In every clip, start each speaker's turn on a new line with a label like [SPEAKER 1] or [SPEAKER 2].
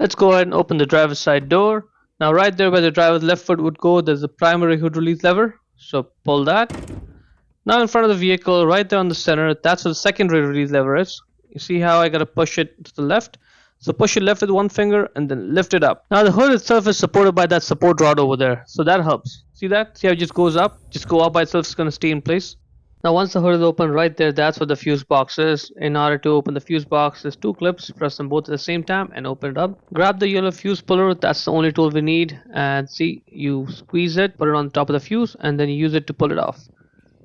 [SPEAKER 1] Let's go ahead and open the driver's side door. Now right there where the driver's left foot would go, there's a primary hood release lever. So pull that. Now in front of the vehicle, right there on the center, that's where the secondary release lever is. You see how I gotta push it to the left? So push it left with one finger and then lift it up. Now the hood itself is supported by that support rod over there. So that helps. See that? See how it just goes up? Just go up by itself, it's gonna stay in place. Now once the hood is open right there, that's where the fuse box is. In order to open the fuse box, there's two clips. Press them both at the same time and open it up. Grab the yellow fuse puller, that's the only tool we need. And see, you squeeze it, put it on top of the fuse, and then you use it to pull it off.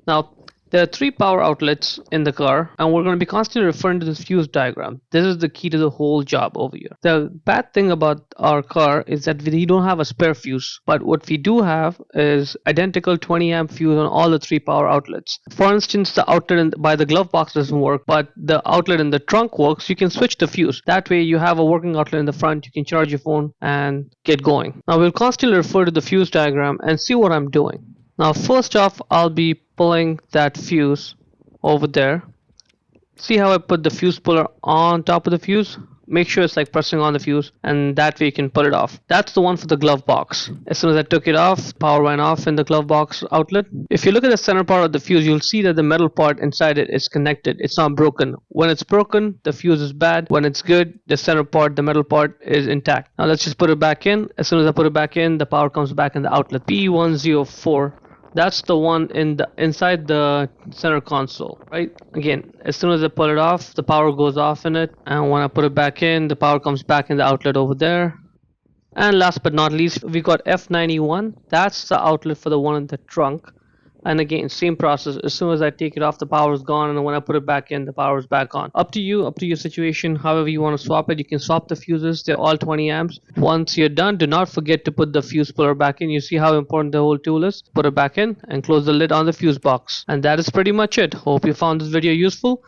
[SPEAKER 1] Now, there are three power outlets in the car, and we're going to be constantly referring to this fuse diagram. This is the key to the whole job over here. The bad thing about our car is that we don't have a spare fuse, but what we do have is identical 20 amp fuse on all the three power outlets. For instance, the outlet by the glove box doesn't work, but the outlet in the trunk works. You can switch the fuse. That way you have a working outlet in the front, you can charge your phone and get going. Now we'll constantly refer to the fuse diagram and see what I'm doing. Now first off, I'll be pulling that fuse over there. See how I put the fuse puller on top of the fuse? Make sure it's like pressing on the fuse, and that way you can pull it off. That's the one for the glove box. As soon as I took it off, power went off in the glove box outlet. If you look at the center part of the fuse, you'll see that the metal part inside it is connected. It's not broken. When it's broken, the fuse is bad. When it's good, the center part, the metal part is intact. Now let's just put it back in. As soon as I put it back in, the power comes back in the outlet. P104. That's the one inside the center console, right? Again, as soon as I pull it off, the power goes off in it, and when I put it back in, the power comes back in the outlet over there. And last but not least, we got F91. That's the outlet for the one in the trunk. And again, same process. As soon as I take it off, the power is gone, and when I put it back in, the power is back on. Up to you, up to your situation. However you want to swap it, you can swap the fuses. They're all 20 amps. Once you're done, do not forget to put the fuse puller back in. You see how important the whole tool is? Put it back in and close the lid on the fuse box. And that is pretty much it. Hope you found this video useful.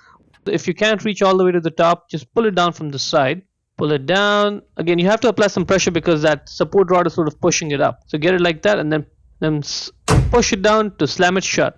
[SPEAKER 1] If you can't reach all the way to the top, just pull it down from the side. Pull it down. Again, you have to apply some pressure because that support rod is sort of pushing it up. So get it like that and then push it down to slam it shut.